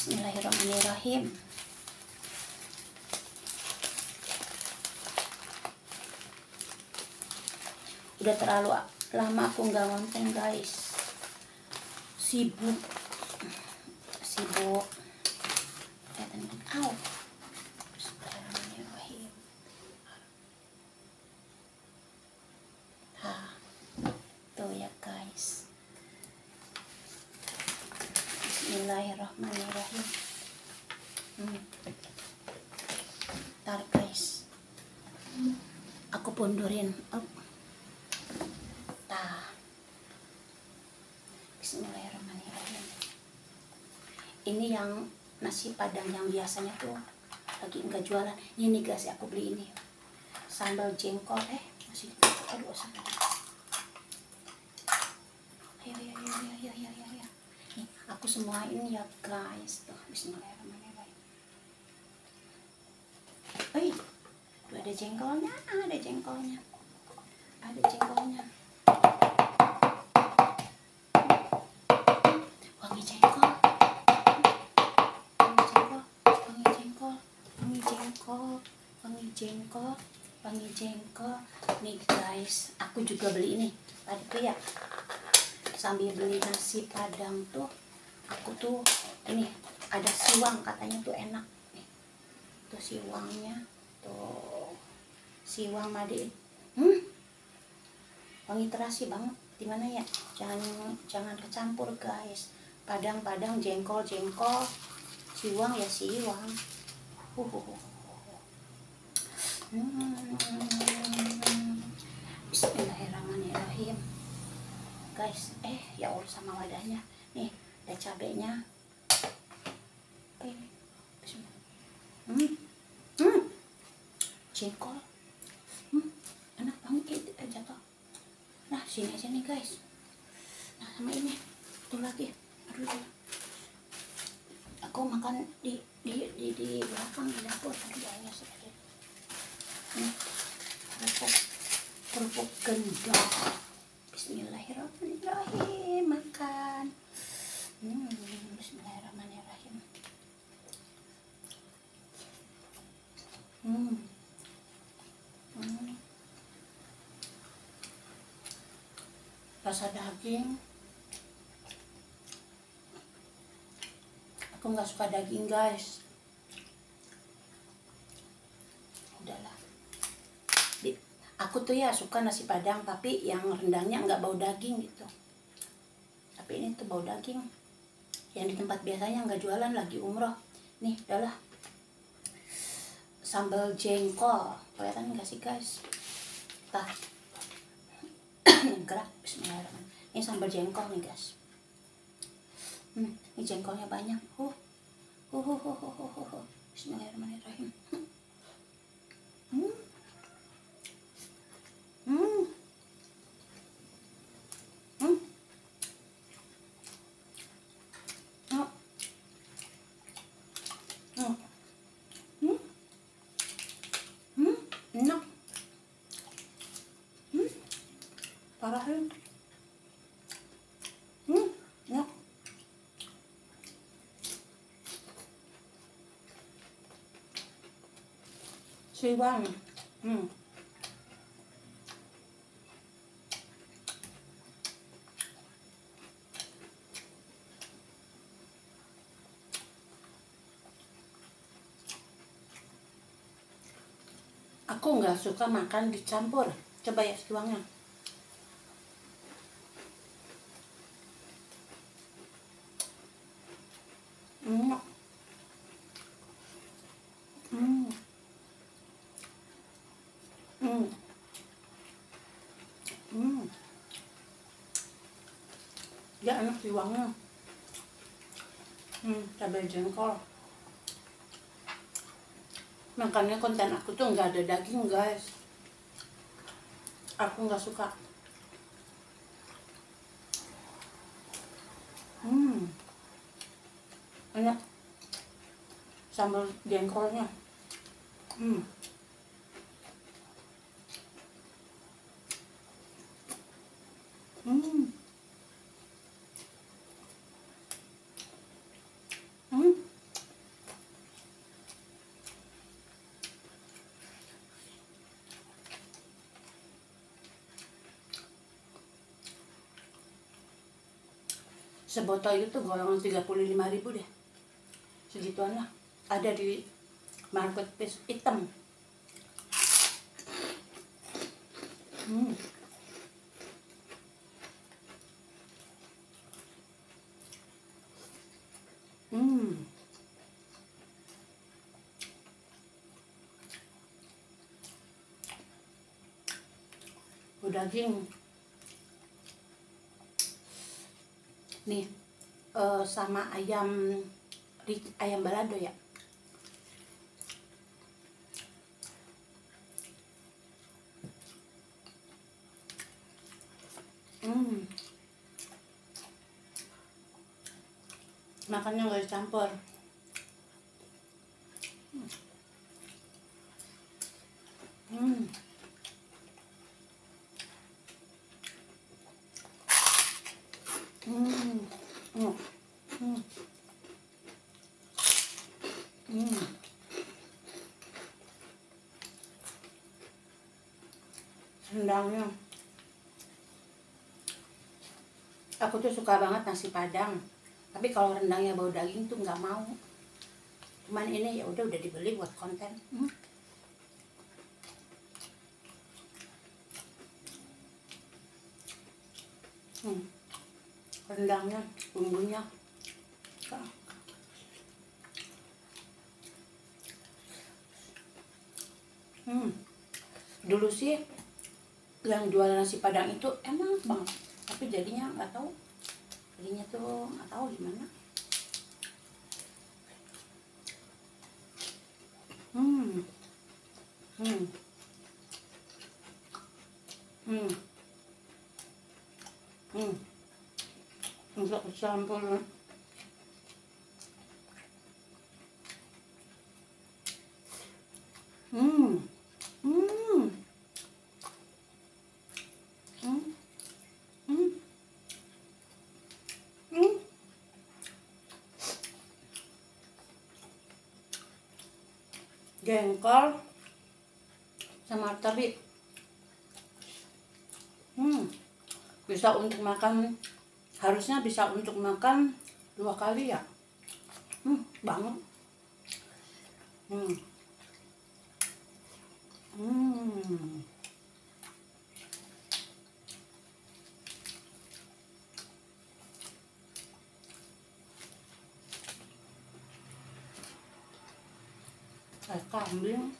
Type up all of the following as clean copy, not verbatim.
Bismillahirrahmanirrahim. Udah terlalu lama aku nggak ngonten guys, sibuk. Au. Bismillahirrahmanirrahim. Tuh ya guys. Bismillahirrahmanirrahim. Ntar guys, aku pundurin. Bismillahirrahmanirrahim. Ini yang nasi padang yang biasanya tuh lagi enggak jualan. Ini nih guys, aku beli ini sambal jengkol. Masih aduh sambal. Ayo. Nih, aku semuain ya guys. Tuh, bismillahirrahmanirrahim. Ada jengkolnya. Wangi jengkol. Nih guys, aku juga beli ini. Tadi tuh ya, sambil beli nasi padang tuh, aku tuh ini ada siwang, katanya tuh enak. Nih, tuh siwangnya, tuh siwang made. Wangi terasi banget. Dimana ya? Jangan kecampur guys. Padang jengkol, siwang ya siwang. Bismillahirrahmanirrahim guys. Ya Allah, sama wadahnya nih ada cabenya. Jengkol enak banget. Jatuh. Nah, sini aja nih guys. Nah, sama ini tuh lagi. Aduh, aku makan di belakang di dapur. Aduh, sedikit. Kerupuk gendong. Bismillahirrahmanirrahim. Makan. Bismillahirrahmanirrahim. Rasa daging. Aku nggak suka daging guys. Udahlah. Aku tuh ya suka nasi padang, tapi yang rendangnya nggak bau daging gitu. Tapi ini tuh bau daging. Yang di tempat biasanya nggak jualan, lagi umroh. Nih, udahlah. Sambal jengkol. Kelihatan nggak sih guys? Gerak. Bismillahirrahmanirrahim. Ini sambal jengkol nih guys. Ini jengkolnya banyak. Bismillahirrahmanirrahim. Enak. Parah ya. Enak. Siwang. Aku nggak suka makan dicampur. Coba ya siwangnya. Ya enak siwangnya. Cabai jengkol. Makanya konten aku tuh nggak ada daging guys. Aku nggak suka. Enak sambal jengkolnya. sebotol itu golongan 35.000 deh, segituan lah, ada di marketplace hitam. Hmm. Hmm. Daging nih sama ayam balado ya. Makannya nggak dicampur. Hmm. Hmm. Hmm. Hmm. Hmm. Rendangnya, aku tuh suka banget nasi Padang, tapi kalau rendangnya bau daging tuh nggak mau. Cuman ini ya udah dibeli buat konten. Rendangnya, bumbunya. Dulu sih yang jual nasi Padang itu enak banget, tapi jadinya nggak tahu, jadinya tuh nggak tahu gimana. Hmm. Hmm. Hmm. Hmm. Nggak campur. Hmm. Hmm. Hmm. Hmm. Hmm. Jengkol sama teri. Bisa untuk makan, harusnya bisa untuk makan 2 kali ya. Banget. Kayak kambing.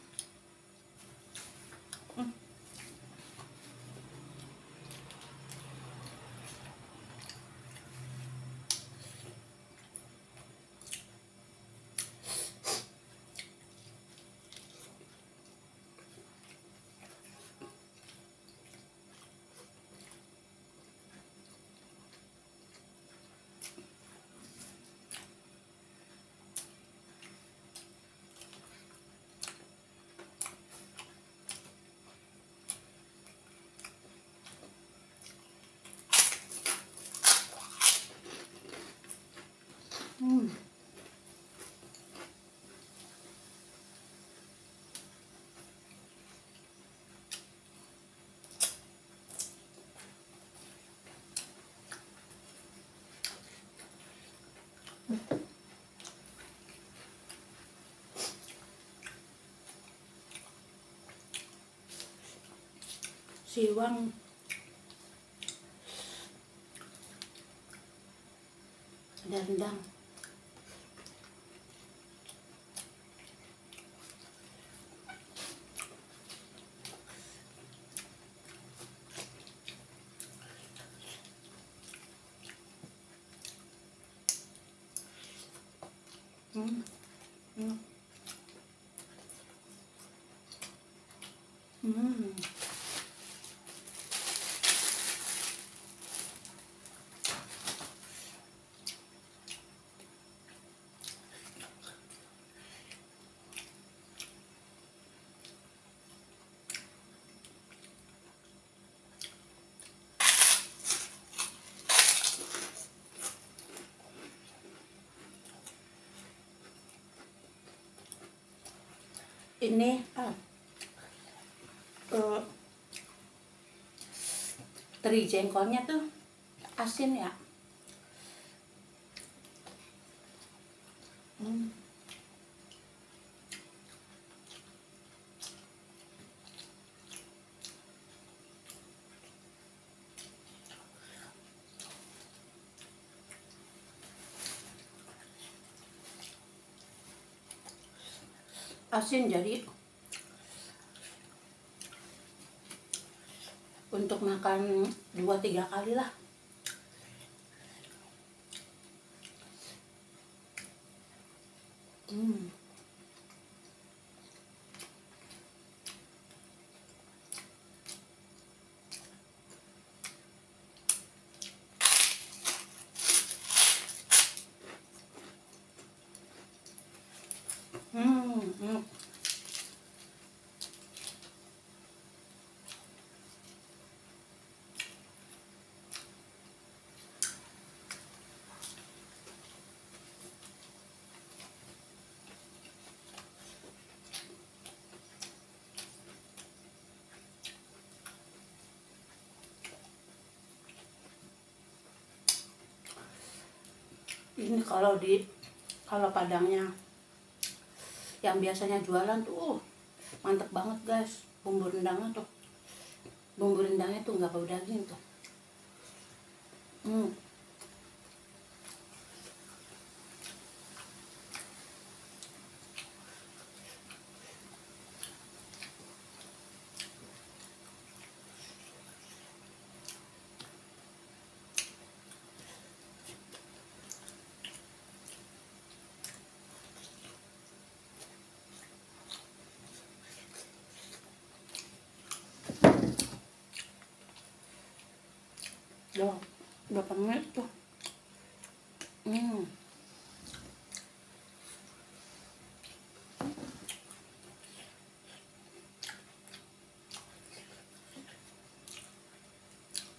Siwang ada rendang. Ini teri jengkolnya tuh asin ya, Hmm. Asin, jadi untuk makan 2-3 kali lah. Hmm. Hmm. Ini kalau Padangnya yang biasanya jualan tuh mantep banget guys. Bumbu rendangnya tuh nggak bau daging tuh. Loh, berapa menit tuh?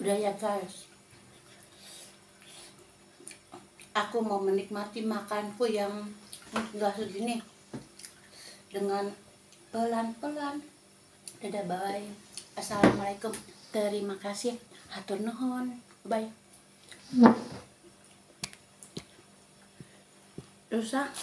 Udah ya guys, aku mau menikmati makanku yang enggak segini dengan pelan-pelan. Dadah, bye. Assalamualaikum. Terima kasih. Hatur nuhun. Bye. Rusak.